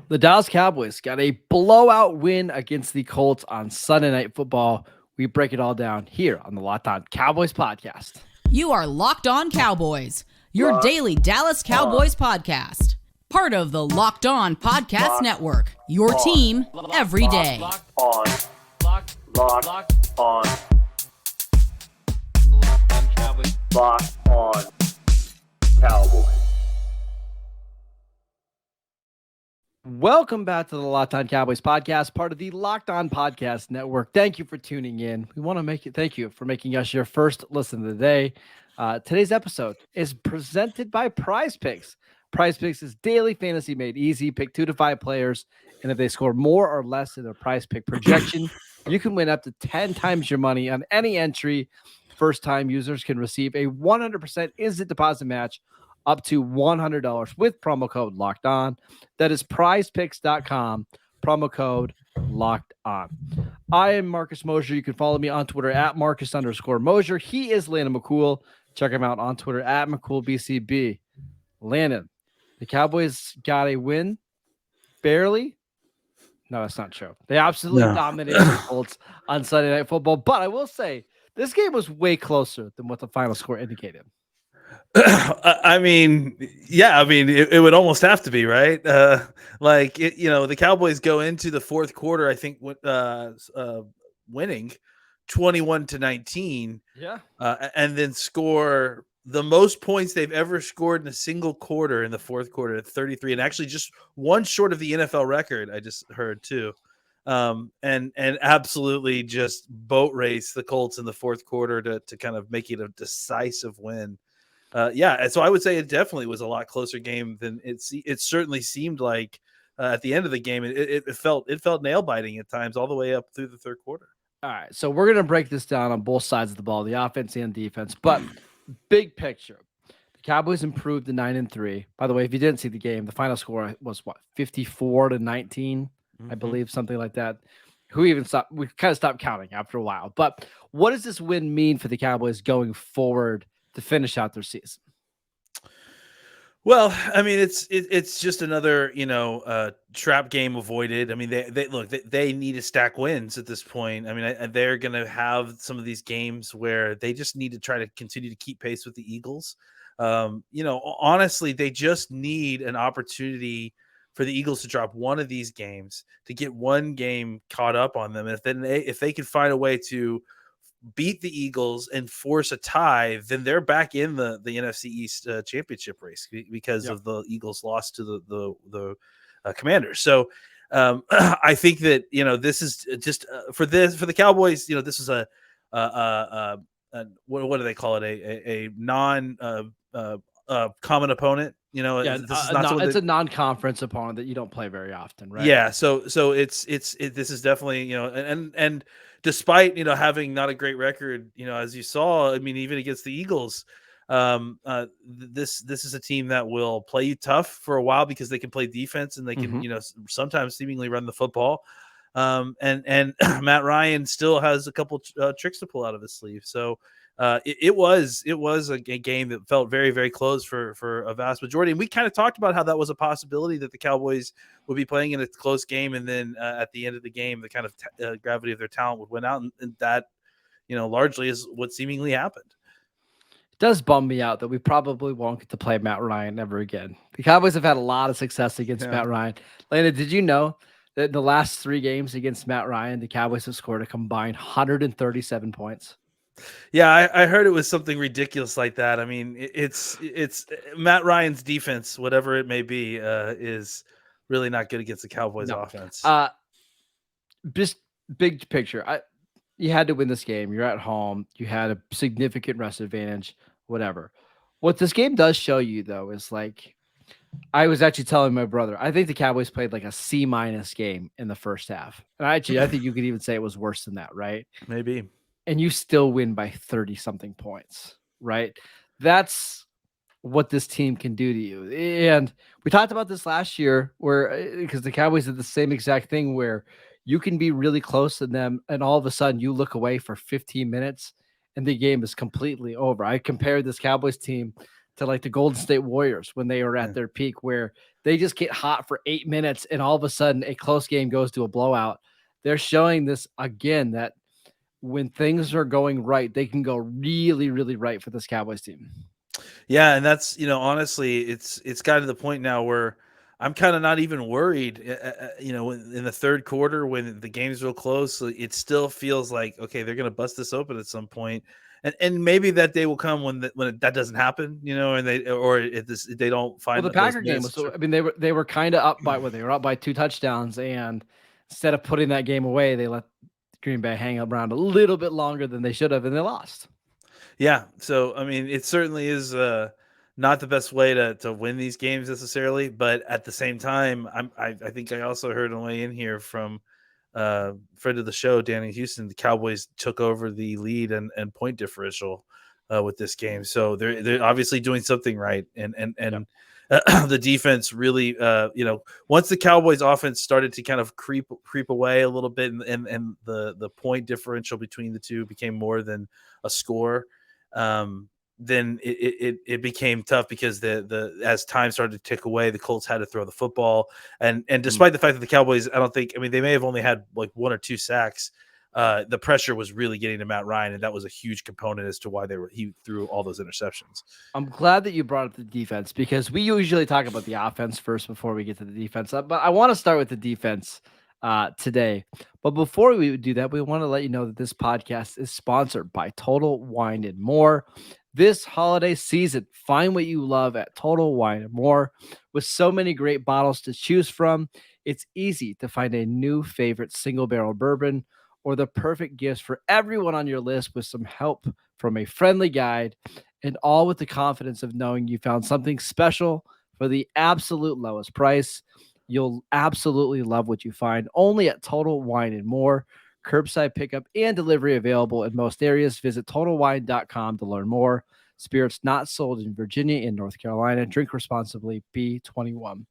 The Dallas Cowboys got a blowout win against the Colts on Sunday Night Football. We break it all down here on the Locked On Cowboys podcast. You are Locked On Cowboys, your daily Dallas Cowboys podcast. Part of the Locked On Podcast Network, your team every day. Locked On Cowboys. Locked On Cowboys. Welcome back to the Locked On Cowboys podcast, part of the Locked On Podcast Network. Thank you for tuning in. We want to thank you for making us your first listen of the day. Today's episode is presented by Prize Picks. Prize Picks is daily fantasy made easy. Pick 2 to 5 players, and if they score more or less in their Prize Pick projection, you can win up to 10 times your money on any entry. First-time users can receive a 100% instant deposit match up to $100 with promo code Locked On. That is prizepicks.com, promo code Locked On. I am Marcus Mosher. You can follow me on Twitter at Marcus_Mosher. He is Landon McCool. Check him out on Twitter at McCoolBCB. Landon, the Cowboys got a win. Barely. No, that's not true. They absolutely dominated the Colts on Sunday Night Football. But I will say, this game was way closer than what the final score indicated. I mean, it would almost have to be, right? The Cowboys go into the fourth quarter, I think, winning 21-19, and then score the most points they've ever scored in a single quarter in the fourth quarter at 33, and actually just one short of the NFL record. I just heard too, and absolutely just boat race the Colts in the fourth quarter to kind of make it a decisive win. So I would say it definitely was a lot closer game than it certainly seemed like at the end of the game. It felt nail biting at times all the way up through the third quarter. All right, so we're gonna break this down on both sides of the ball, the offense and defense. But big picture, the Cowboys improved to 9-3. By the way, if you didn't see the game, the final score was 54-19, I believe, something like that. Who even stopped? We kind of stopped counting after a while. But what does this win mean for the Cowboys going forward to finish out their season? Well, I mean, it's just another trap game avoided. I mean, they need to stack wins at this point. I mean, they're going to have some of these games where they just need to try to continue to keep pace with the Eagles. Honestly, they just need an opportunity for the Eagles to drop one of these games to get one game caught up on them. And if they can find a way to beat the Eagles and force a tie, then they're back in the NFC East championship race because of the Eagles' loss to the Commanders. So I think that this is just for the Cowboys. This is a what do they call it? A non common opponent. It's a non-conference opponent that you don't play very often, right? Yeah. So this is definitely and despite having not a great record, as you saw, I mean, even against the Eagles, this is a team that will play you tough for a while because they can play defense and they can sometimes seemingly run the football. And Matt Ryan still has a couple tricks to pull out of his sleeve. So it was a game that felt very, very close for a vast majority. And we kind of talked about how that was a possibility that the Cowboys would be playing in a close game. And then at the end of the game, the kind of gravity of their talent would win out. And that, largely is what seemingly happened. It does bum me out that we probably won't get to play Matt Ryan ever again. The Cowboys have had a lot of success against Matt Ryan. Landon, did you know that in the last 3 games against Matt Ryan, the Cowboys have scored a combined 137 points? Yeah, I heard it was something ridiculous like that. I mean, it's Matt Ryan's defense, whatever it may be, is really not good against the Cowboys offense. Just big picture. You had to win this game. You're at home. You had a significant rest advantage, whatever. What this game does show you, though, is I was actually telling my brother, I think the Cowboys played like a C- game in the first half. And I think you could even say it was worse than that, right? Maybe. And you still win by 30-something points, right? That's what this team can do to you. And we talked about this last year because the Cowboys did the same exact thing where you can be really close to them and all of a sudden you look away for 15 minutes and the game is completely over. I compared this Cowboys team to like the Golden State Warriors when they were at their peak, where they just get hot for 8 minutes and all of a sudden a close game goes to a blowout. They're showing this again, that when things are going right, they can go really, really right for this Cowboys team. Yeah, and that's, honestly, it's gotten to the point now where I'm kind of not even worried. In the third quarter when the game's real close, it still feels like, okay, they're going to bust this open at some point. And maybe that day will come when that doesn't happen, and they don't find. Well, the Packer game was so. I mean, they were kind of up by they were up by 2 touchdowns, and instead of putting that game away, they let Green Bay hang around a little bit longer than they should have, and they lost. Yeah, so I mean, it certainly is not the best way to win these games necessarily, but at the same time, I think I also heard a way in here from friend of the show, Danny Houston. The Cowboys took over the lead and point differential with this game, so they're obviously doing something right. And the defense really, once the Cowboys offense started to kind of creep away a little bit, and the point differential between the two became more than a score, then it became tough because as time started to tick away, the Colts had to throw the football, and despite the fact that the Cowboys, they may have only had like 1 or 2 sacks, the pressure was really getting to Matt Ryan, and that was a huge component as to why he threw all those interceptions. I'm glad that you brought up the defense, because we usually talk about the offense first before we get to the defense, but I want to start with the defense today. But before we do that, we want to let you know that this podcast is sponsored by Total Wine and More. This holiday season, find what you love at Total Wine and More. With so many great bottles to choose from, it's easy to find a new favorite single barrel bourbon or the perfect gifts for everyone on your list, with some help from a friendly guide, and all with the confidence of knowing you found something special for the absolute lowest price. You'll absolutely love what you find only at Total Wine and More. Curbside pickup and delivery available in most areas. Visit TotalWine.com to learn more. Spirits not sold in Virginia and North Carolina. Drink responsibly. B21.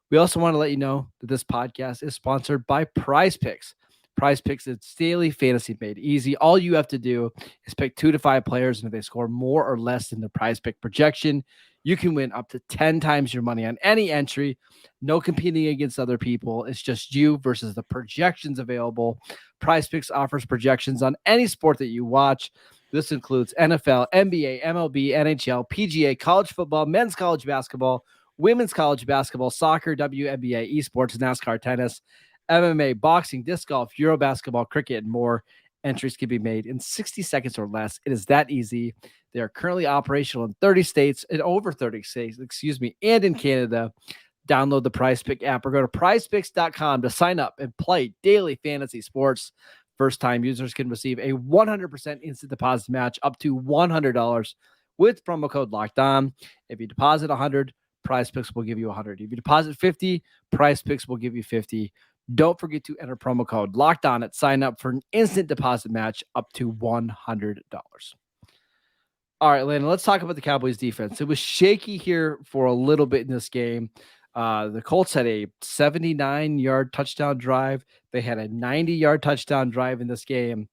We also want to let you know that this podcast is sponsored by Prize Picks. Prize Picks is daily fantasy made easy. All you have to do is pick 2 to 5 players, and if they score more or less than the Prize Pick projection, you can win up to 10 times your money on any entry. No competing against other people. It's just you versus the projections available. Prize Picks offers projections on any sport that you watch. This includes NFL, NBA, MLB, NHL, PGA, college football, men's college basketball, women's college basketball, soccer, WNBA, esports, NASCAR, tennis, MMA, boxing, disc golf, Euro basketball, cricket, and more. Entries can be made in 60 seconds or less. It is that easy. They are currently operational in 30 states, and over 30 states, and in Canada. Download the Prize Pick app or go to prizepicks.com to sign up and play daily fantasy sports. First-time users can receive a 100% instant deposit match up to $100 with promo code Locked On. If you deposit $100, Prize Picks will give you $100. If you deposit $50, Prize Picks will give you $50. Don't forget to enter promo code Locked On at sign up for an instant deposit match up to $100. All right, Landon, let's talk about the Cowboys defense. It was shaky here for a little bit in this game. The Colts had a 79-yard touchdown drive. They had a 90-yard touchdown drive in this game.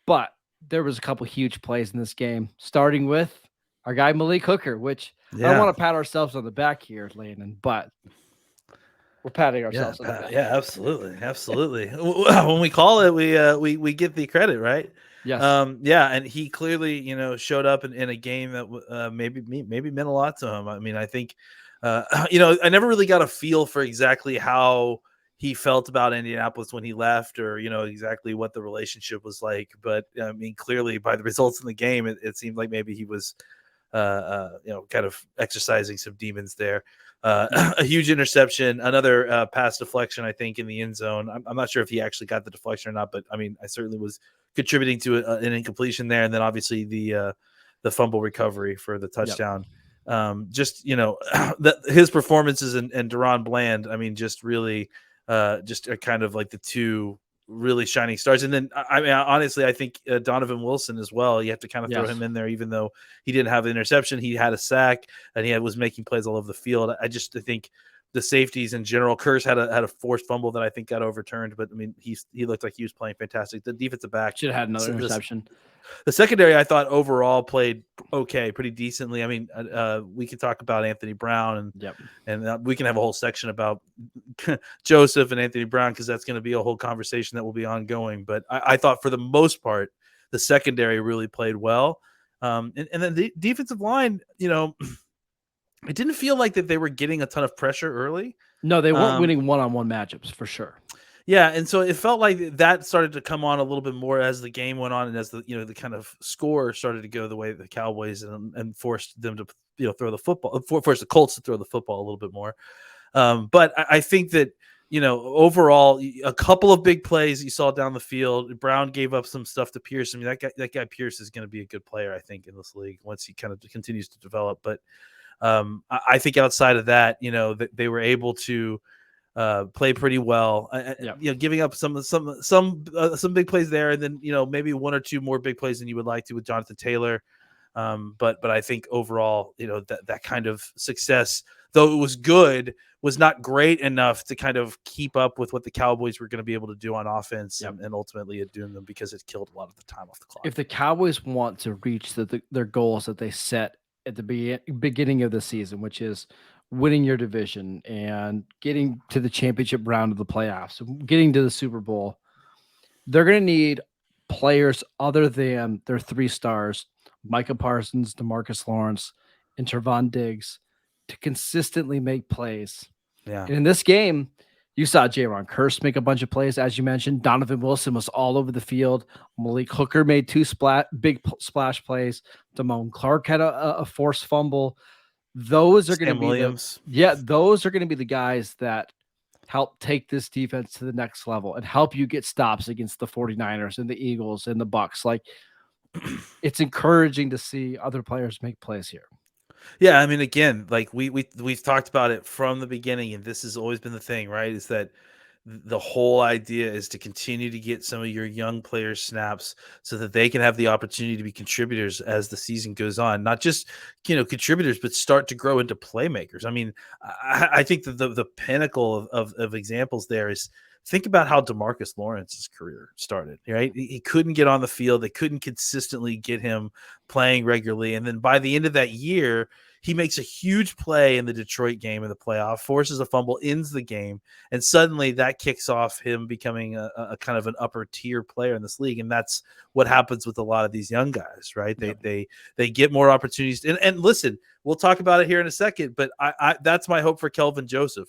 But there was a couple huge plays in this game, starting with our guy Malik Hooker, which I don't want to pat ourselves on the back here, Landon, but we're patting ourselves on the back. Yeah, absolutely. When we call it, we get the credit, right? Yes. And he clearly, showed up in a game that maybe meant a lot to him. I mean, I think, I never really got a feel for exactly how he felt about Indianapolis when he left, or, exactly what the relationship was like. But I mean, clearly by the results in the game, it seemed like maybe he was, kind of exercising some demons there. A huge interception, another pass deflection, I think, in the end zone. I'm not sure if he actually got the deflection or not, but I mean, I certainly was contributing to an incompletion there. And then obviously the fumble recovery for the touchdown. Yep. His performances and Deron Bland, I mean, just really just are kind of like the two really shining stars. And then I mean, honestly, I think Donovan Wilson as well. You have to kind of throw him in there, even though he didn't have an interception. He had a sack and he was making plays all over the field. I think the safeties in general. Curse had a forced fumble that I think got overturned, but I mean, he looked like he was playing fantastic. The defensive back should have had another interception. The secondary, I thought overall played okay, pretty decently. I mean, we could talk about Anthony Brown and we can have a whole section about Joseph and Anthony Brown, because that's going to be a whole conversation that will be ongoing. But I thought for the most part, the secondary really played well. And then the defensive line, you know, it didn't feel like that they were getting a ton of pressure early. No, they weren't winning one-on-one matchups for sure. Yeah, and so it felt like that started to come on a little bit more as the game went on, and as the the kind of score started to go the way of the Cowboys, and forced them to throw the football, forced the Colts to throw the football a little bit more. But I think that overall, a couple of big plays you saw down the field. Brown gave up some stuff to Pierce. I mean, that guy Pierce is going to be a good player, I think, in this league once he kind of continues to develop. But I think outside of that, they were able to play pretty well. Giving up some big plays there, and then maybe one or two more big plays than you would like to with Jonathan Taylor. But I think overall, that kind of success, though it was good, was not great enough to kind of keep up with what the Cowboys were going to be able to do on offense, and ultimately it doomed them because it killed a lot of the time off the clock. If the Cowboys want to reach their goals that they set at the beginning of the season, which is winning your division and getting to the championship round of the playoffs, getting to the Super Bowl, they're going to need players other than their 3 stars, Micah Parsons, DeMarcus Lawrence, and Trevon Diggs, to consistently make plays. Yeah. And in this game, you saw Jaron Kearse make a bunch of plays. As you mentioned, Donovan Wilson was all over the field. Malik Hooker made 2 big splash plays. Damone Clark had a forced fumble. Those are going to be Williams. Those are going to be the guys that help take this defense to the next level and help you get stops against the 49ers and the Eagles and the Bucks. Like, it's encouraging to see other players make plays here. Yeah, I mean, again, like we've talked about it from the beginning, and this has always been the thing, right? Is that the whole idea is to continue to get some of your young players snaps so that they can have the opportunity to be contributors as the season goes on. Not just contributors, but start to grow into playmakers. I mean, I think that the pinnacle of examples there is, think about how DeMarcus Lawrence's career started, right? He couldn't get on the field. They couldn't consistently get him playing regularly. And then by the end of that year, he makes a huge play in the Detroit game in the playoff, forces a fumble, ends the game, and suddenly that kicks off him becoming a kind of an upper tier player in this league. And that's what happens with a lot of these young guys, right? They get more opportunities. And listen, we'll talk about it here in a second, but I that's my hope for Kelvin Joseph.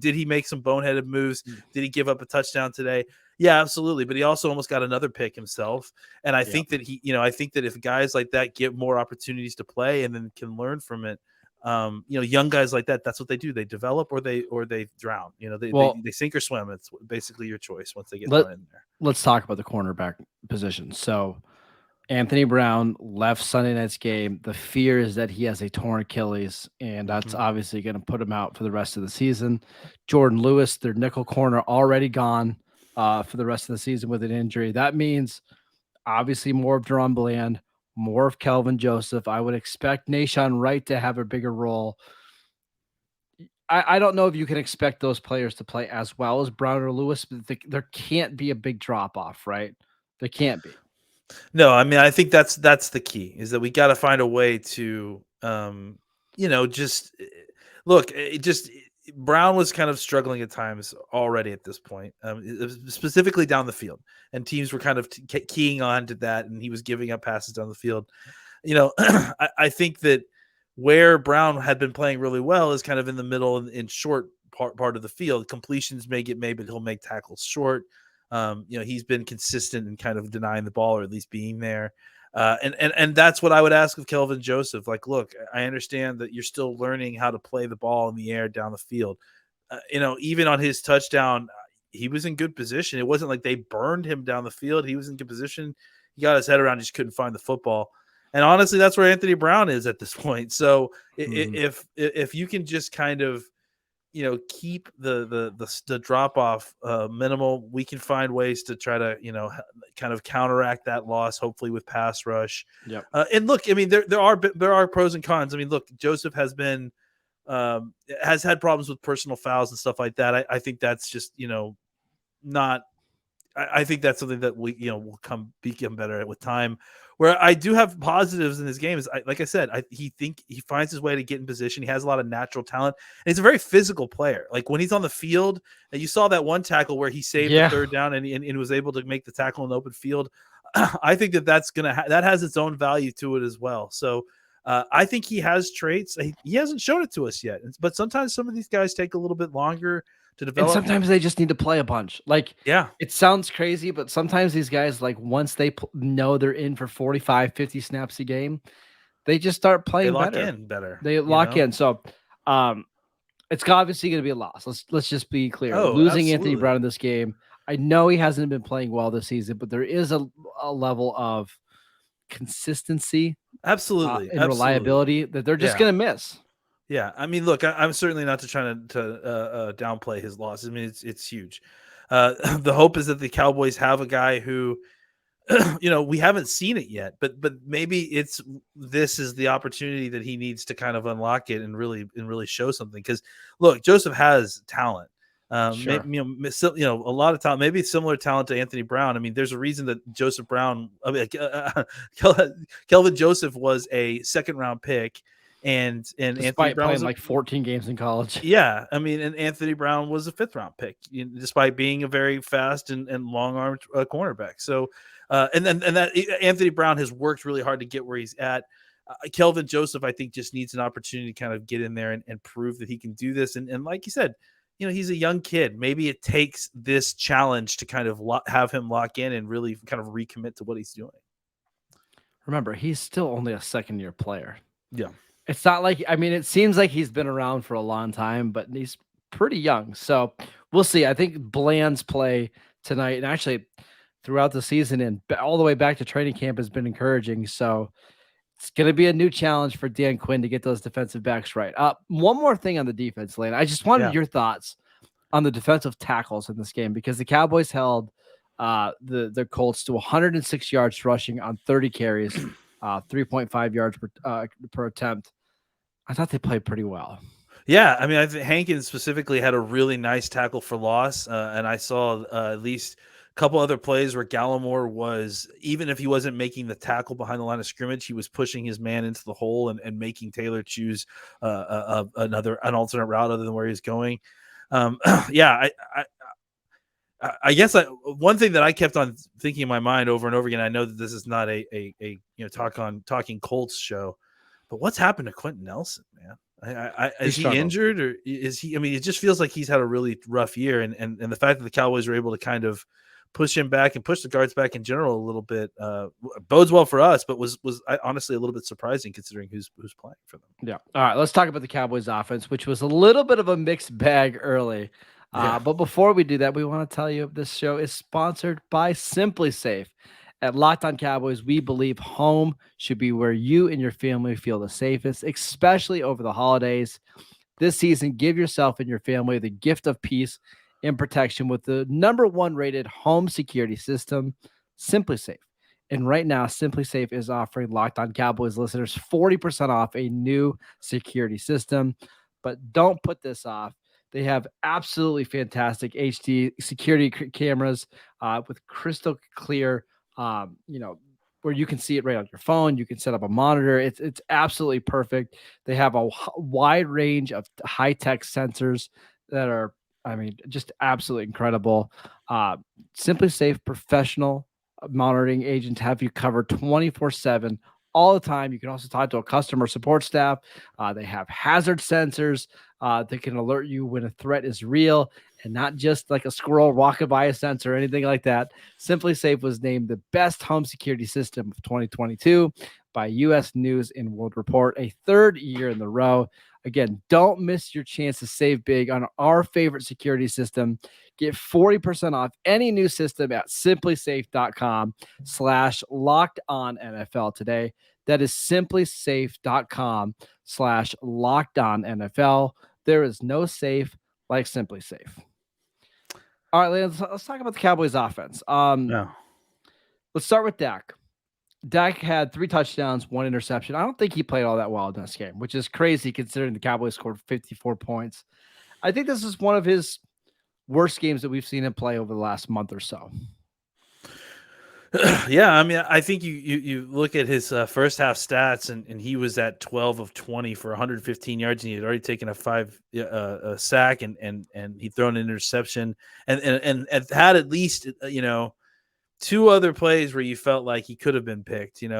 Did he make some boneheaded moves? Did he give up a touchdown today? Yeah, absolutely. But he also almost got another pick himself. And I think that I think that if guys like that get more opportunities to play and then can learn from it, young guys like that, that's what they do. They develop or they drown. They sink or swim. It's basically your choice once they get in there. Let's talk about the cornerback position. So Anthony Brown left Sunday night's game. The fear is that he has a torn Achilles, and that's obviously going to put him out for the rest of the season. Jordan Lewis, their nickel corner, already gone for the rest of the season with an injury. That means obviously more of Deron Bland, more of Kelvin Joseph. I would expect Nahshon Wright to have a bigger role. I don't know if you can expect those players to play as well as Brown or Lewis, but there can't be a big drop-off, right? There can't be. No, I mean, I think that's the key, is that we got to find a way to, just look, Brown was kind of struggling at times already at this point, specifically down the field, and teams were kind of keying on to that, and he was giving up passes down the field. I think that where Brown had been playing really well is kind of in the middle and in short part of the field. Completions may get made, but he'll make tackles short. He's been consistent in kind of denying the ball, or at least being there. And that's what I would ask of Kelvin Joseph. Like, look, I understand that you're still learning how to play the ball in the air down the field. Even on his touchdown, he was in good position. It wasn't like they burned him down the field. He was in good position. He got his head around, he just couldn't find the football. And honestly, that's where Anthony Brown is at this point. So if you can just kind of, keep the drop off minimal, we can find ways to try to, kind of counteract that loss, hopefully with pass rush. Yep. And look, I mean, there are pros and cons. I mean, look, Joseph has been has had problems with personal fouls and stuff like that. I think that's just, not. I think that's something that we, will become better at with time. Where I do have positives in this game is, like I said, he finds his way to get in position. He has a lot of natural talent, and he's a very physical player. Like when he's on the field, and you saw that one tackle where he saved the third down and was able to make the tackle in the open field. I think that's that has its own value to it as well. So I think he has traits. He hasn't shown it to us yet, but sometimes some of these guys take a little bit longer to develop. And sometimes they just need to play a bunch. Like, it sounds crazy, but sometimes these guys, like once they know they're in for 45, 50 snaps a game, they just start playing better. They lock in. So it's obviously going to be a loss. Let's just be clear. Losing absolutely. Anthony Brown in this game, I know he hasn't been playing well this season, but there is a level of consistency, absolutely, and reliability that they're just going to miss. Yeah, I mean, look, I'm certainly not trying to downplay his loss. I mean, it's huge. The hope is that the Cowboys have a guy who, we haven't seen it yet, but maybe this is the opportunity that he needs to kind of unlock it and really show something. Because look, Joseph has talent. Sure. Maybe, a lot of talent, maybe similar talent to Anthony Brown. I mean, there's a reason that Kelvin Joseph was a second-round pick. And Anthony Brown playing like 14 games in college. Yeah, I mean, and Anthony Brown was a 5th round pick, despite being a very fast and long-armed cornerback. So, and that Anthony Brown has worked really hard to get where he's at. Kelvin Joseph, I think, just needs an opportunity to kind of get in there and prove that he can do this. And like you said, he's a young kid. Maybe it takes this challenge to kind of have him lock in and really kind of recommit to what he's doing. Remember, he's still only a second-year player. Yeah. It's not like, I mean, it seems like he's been around for a long time, but he's pretty young. So we'll see. I think Bland's play tonight, and actually throughout the season and all the way back to training camp, has been encouraging. So it's going to be a new challenge for Dan Quinn to get those defensive backs right. One more thing on the defense lane. I just wanted your thoughts on the defensive tackles in this game, because the Cowboys held the Colts to 106 yards rushing on 30 carries. 3.5 yards per attempt. I thought they played pretty well. Yeah, I mean, I think Hankins specifically had a really nice tackle for loss, and I saw at least a couple other plays where Gallimore was, even if he wasn't making the tackle behind the line of scrimmage, he was pushing his man into the hole and making Taylor choose an alternate route other than where he's going. I guess one thing that I kept on thinking in my mind over and over again, I know that this is not a talking Colts show, but what's happened to Quentin Nelson, man? Is he injured, or is he? I mean, it just feels like he's had a really rough year, and the fact that the Cowboys were able to kind of push him back and push the guards back in general a little bit bodes well for us, but was honestly a little bit surprising considering who's playing for them. Yeah. All right, let's talk about the Cowboys offense, which was a little bit of a mixed bag early. But before we do that, we want to tell you this show is sponsored by Simply Safe. At Locked On Cowboys, we believe home should be where you and your family feel the safest, especially over the holidays. This season, give yourself and your family the gift of peace and protection with the #1 rated home security system, Simply Safe. And right now, Simply Safe is offering Locked On Cowboys listeners 40% off a new security system. But don't put this off. They have absolutely fantastic HD security cameras with crystal clear, where you can see it right on your phone. You can set up a monitor. It's absolutely perfect. They have a wide range of high-tech sensors that are, just absolutely incredible. Simply Safe professional monitoring agents have you covered 24/7 all the time. You can also talk to a customer support staff. They have hazard sensors that can alert you when a threat is real and not just like a squirrel walking by a sensor or anything like that. Simply Safe was named the best home security system of 2022 by U.S. News and World Report, a 3rd year in a row. Again, don't miss your chance to save big on our favorite security system. Get 40% off any new system at simplysafe.com/LockedOnNFL today. That is simplysafe.com/LockedOnNFL. There is no safe like Simply Safe. All right, let's talk about the Cowboys offense. Let's start with Dak. Dak had 3 touchdowns, 1 interception. I don't think he played all that well in this game, which is crazy considering the Cowboys scored 54 points. I think this is one of his worst games that we've seen him play over the last month or so. Yeah, I mean, I think you look at his first half stats, and he was at 12 of 20 for 115 yards, and he had already taken a sack, and he'd thrown an interception, and had at least 2 other plays where you felt like he could have been picked, and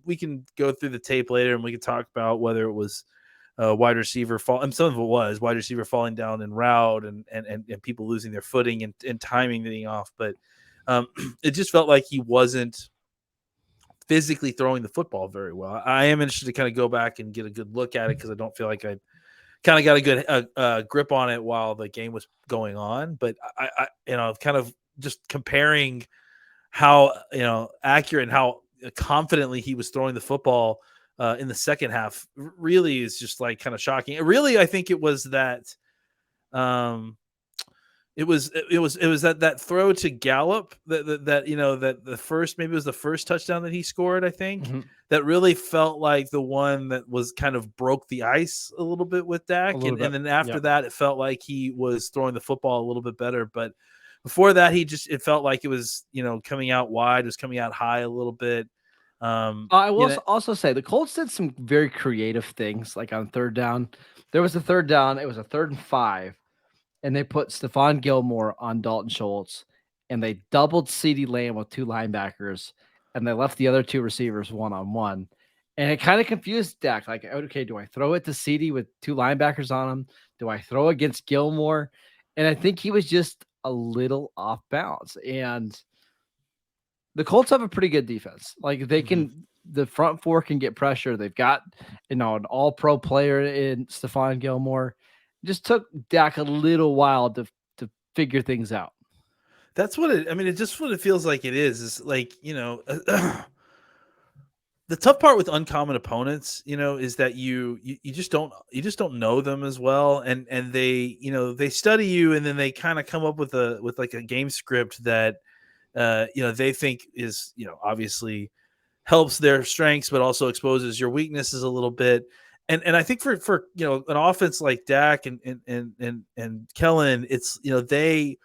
we can go through the tape later, and we can talk about whether it was wide receiver fall, and some of it was wide receiver falling down in route, and people losing their footing and timing being off, but it just felt like he wasn't physically throwing the football very well. I am interested to kind of go back and get a good look at it because I don't feel like I kind of got a good grip on it while the game was going on. But I kind of just comparing how accurate and how confidently he was throwing the football in the second half really is just like kind of shocking. Really, I think it was that. It was that throw to Gallup that the first, maybe it was the first touchdown that he scored, I think, that really felt like the one that was kind of broke the ice a little bit with Dak. And then after that, it felt like he was throwing the football a little bit better. But before that, it felt like it was, coming out wide, it was coming out high a little bit. I will also say the Colts did some very creative things, like on third down. There was a third down. It was a 3rd and 5. And they put Stephon Gilmore on Dalton Schultz, and they doubled CeeDee Lamb with 2 linebackers, and they left the other 2 receivers one-on-one. And it kind of confused Dak. Like, okay, do I throw it to CeeDee with 2 linebackers on him? Do I throw against Gilmore? And I think he was just a little off balance. And the Colts have a pretty good defense. Like, they can the front 4 can get pressure. They've got, an all-pro player in Stephon Gilmore. Just took Dak a little while to figure things out. That's what it's just what it feels like it is like, the tough part with uncommon opponents, is that you just don't know them as well. And they, they study you, and then they kind of come up with like a game script that, they think is, obviously helps their strengths, but also exposes your weaknesses a little bit. And I think for an offense like Dak and Kellen, it's they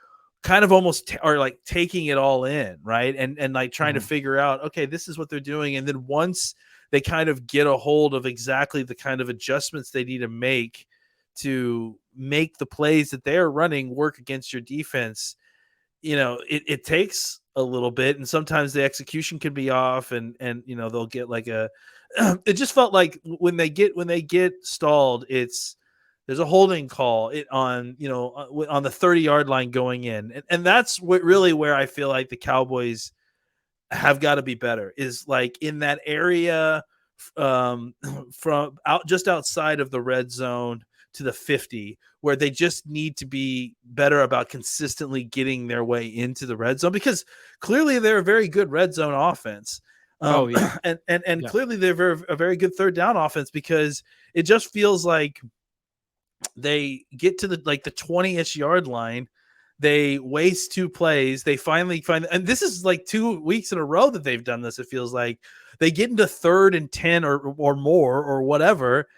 kind of almost are like taking it all in, right? And like trying to figure out, okay, this is what they're doing. And then once they kind of get a hold of exactly the kind of adjustments they need to make the plays that they are running work against your defense, it takes a little bit, and sometimes the execution can be off, and they'll get like it just felt like when they get stalled, there's a holding call on the 30-yard line going in, and that's where I feel like the Cowboys have got to be better, is like in that area from just outside of the red zone to the 50, where they just need to be better about consistently getting their way into the red zone, because clearly they're a very good red zone offense. And clearly they're a very good third down offense, because it just feels like they get to the 20-ish yard line, they waste 2 plays, they finally find, and this is like 2 weeks in a row that they've done this. It feels like they get into 3rd and 10 or more or whatever,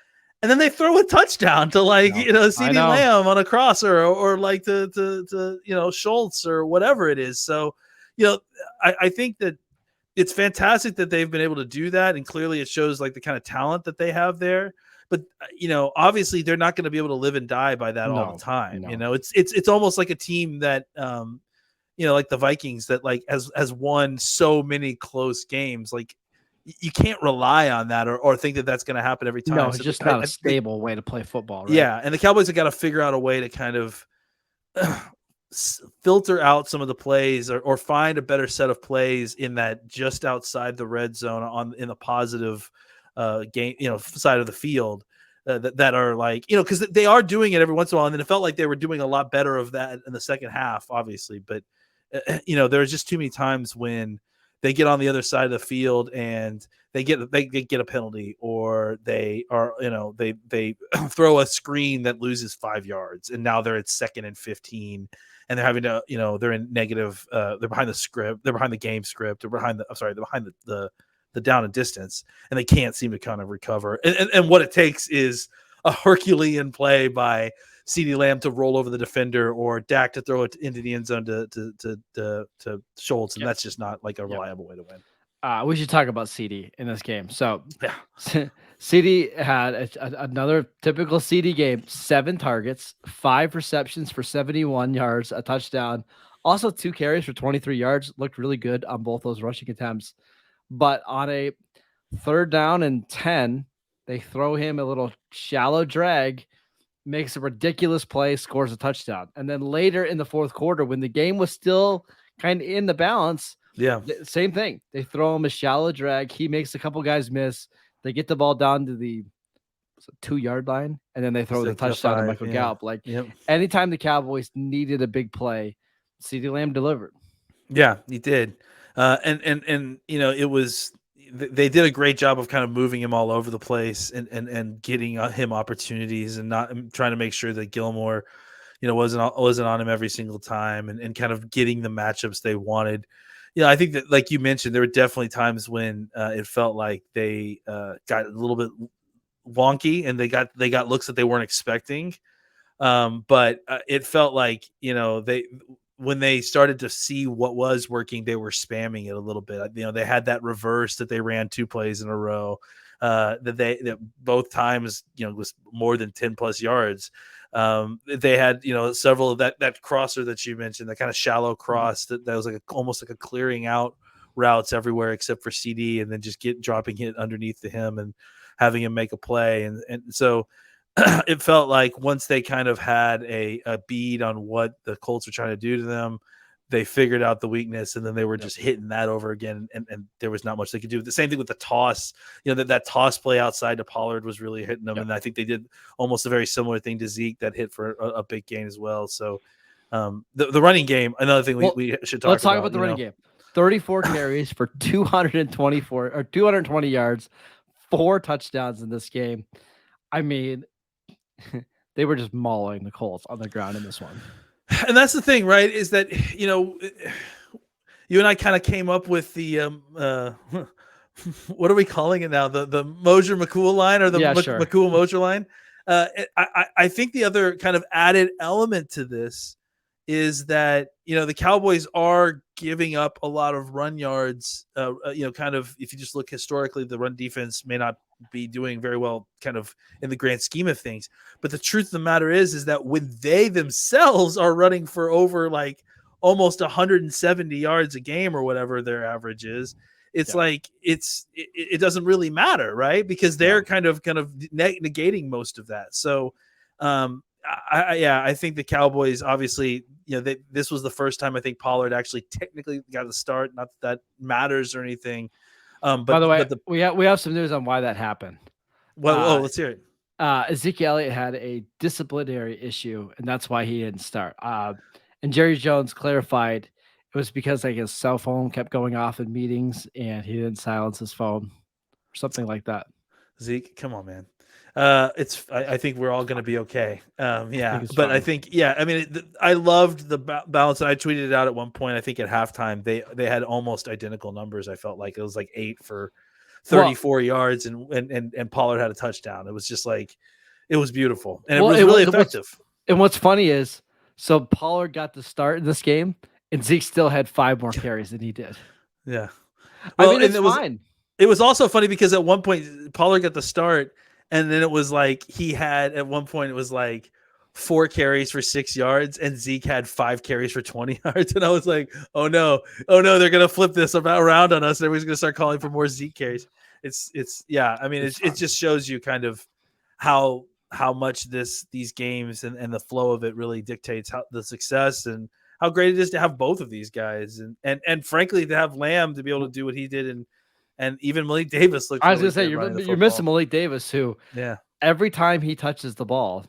and then they throw a touchdown to CeeDee Lamb on a crosser or like to Schultz or whatever it is. So, I think that it's fantastic that they've been able to do that. And clearly it shows like the kind of talent that they have there. But, obviously they're not going to be able to live and die by that all the time. No. It's almost like a team that, like the Vikings that like has won so many close games. Like, you can't rely on that or think that that's going to happen every time. No, it's just not a stable way to play football. Right? Yeah. And the Cowboys have got to figure out a way to kind of filter out some of the plays or find a better set of plays in that just outside the red zone in the positive game, side of the field that are like, because they are doing it every once in a while. And then it felt like they were doing a lot better of that in the second half, obviously. But, there was just too many times when they get on the other side of the field and they get a penalty, or they are, they throw a screen that loses 5 yards, and now they're at 2nd and 15, and they're having to, they're in negative, they're behind the script, they're behind the game script, they're behind the down and distance, and they can't seem to kind of recover. And what it takes is a Herculean play by CeeDee Lamb to roll over the defender, or Dak to throw it into the end zone to Schultz, and that's just not like a reliable way to win. We should talk about CD in this game. So yeah, CD had another typical CD game: 7 targets, 5 receptions for 71 yards, a touchdown, also 2 carries for 23 yards. Looked really good on both those rushing attempts. But on a 3rd down and 10, they throw him a little shallow drag, makes a ridiculous play, scores a touchdown. And then later in the 4th quarter, when the game was still kind of in the balance, same thing. They throw him a shallow drag. He makes a couple guys miss. They get the ball down to the 2-yard line, and then they throw the touchdown to Michael Gallup. Like, anytime the Cowboys needed a big play, CeeDee Lamb delivered. Yeah, he did. And it was, they did a great job of kind of moving him all over the place and getting him opportunities, and not trying to make sure that Gilmore, wasn't on him every single time, and kind of getting the matchups they wanted. I think that, like you mentioned, there were definitely times when it felt like they got a little bit wonky, and they got looks that they weren't expecting. But it felt like, when they started to see what was working, they were spamming it a little bit. They had that reverse that they ran 2 plays in a row, that both times, was more than 10 plus yards. They had, several of that crosser that you mentioned, that kind of shallow cross that was like almost like a clearing out routes everywhere except for CD, and then just dropping it underneath to him and having him make a play. And so it felt like once they kind of had a bead on what the Colts were trying to do to them, they figured out the weakness, and then they were just hitting that over again, and there was not much they could do. The same thing with the toss, that toss play outside to Pollard was really hitting them, and I think they did almost a very similar thing to Zeke that hit for a big gain as well. So the running game, another thing we should talk about. Let's talk about the running game. 34 carries for 220 yards, 4 touchdowns in this game. I mean, they were just mauling the Colts on the ground in this one. And that's the thing, right? Is that, you and I kind of came up with the, what are we calling it now? The Mosher McCool line, or the McCool Mosher line? I think the other kind of added element to this is that, the Cowboys are giving up a lot of run yards. Kind of, if you just look historically, the run defense may not be doing very well kind of in the grand scheme of things. But the truth of the matter is that when they themselves are running for over like almost 170 yards a game or whatever their average is, it's like it doesn't really matter, right? Because they're kind of negating most of that. So I think the Cowboys, obviously, this was the first time I think Pollard actually technically got a start. Not that matters or anything. But by the way, we have some news on why that happened. Well, let's hear it. Ezekiel Elliott had a disciplinary issue, and that's why he didn't start. And Jerry Jones clarified it was because like his cell phone kept going off in meetings, and he didn't silence his phone, or something like that. Zeke, come on, man. I think we're all going to be okay. I loved the balance. I tweeted it out at one point. I think at halftime they had almost identical numbers. I felt like it was like 8 for 34 yards, and Pollard had a touchdown. It was just like, it was beautiful, and it was really effective. And what's funny is, so Pollard got the start in this game, and Zeke still had 5 more carries than he did. Yeah, well, it's fine. It was also funny because at one point Pollard got the start. And then it was like he had, at one point, it was like 4 carries for 6 yards, and Zeke had 5 carries for 20 yards. And I was like, oh no, they're going to flip this around on us. And everybody's going to start calling for more Zeke carries. It just shows you kind of how much these games and the flow of it really dictates the success, and how great it is to have both of these guys. And frankly, to have Lamb to be able to do what he did, and even Malik Davis looked. I was going to say, you're missing Malik Davis, who every time he touches the ball,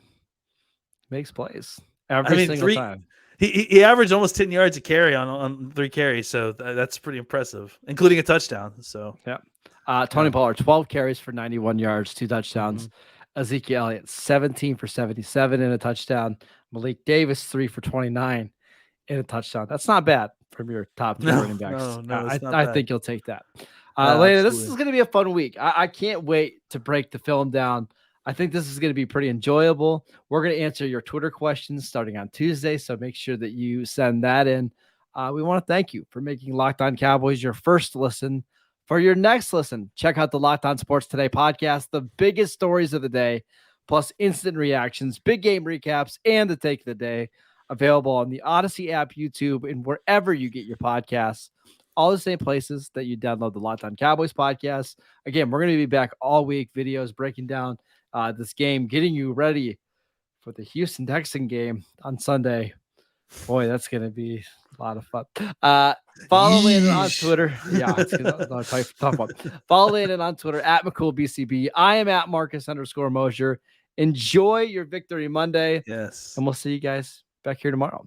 makes plays every single time. He averaged almost 10 yards a carry on 3 carries, so that's pretty impressive, including a touchdown. So yeah. Tony Pollard, 12 carries for 91 yards, 2 touchdowns. Ezekiel Elliott, 17 for 77 and a touchdown. Malik Davis, 3 for 29 and a touchdown. That's not bad from your top 2 running backs. No, it's not I bad. think you'll take that. Landon, this is absolutely. going to be a fun week. I can't wait to break the film down. I think this is going to be pretty enjoyable. We're going to answer your Twitter questions starting on Tuesday, so make sure that you send that in. We want to thank you for making Locked On Cowboys your first listen. For your next listen, check out the Locked On Sports Today podcast, the biggest stories of the day, plus instant reactions, big game recaps, and the take of the day, available on the Odyssey app, YouTube, and wherever you get your podcasts. All the same places that you download the Locked On Cowboys podcast. Again, we're going to be back all week, videos breaking down this game, getting you ready for the Houston Texan game on Sunday. Boy, that's going to be a lot of fun. Follow Landon on Twitter. Yeah, it's gonna tough one. Follow Landon on Twitter at McCoolBCB. I am at Marcus_Mosher. Enjoy your Victory Monday. Yes. And we'll see you guys back here tomorrow.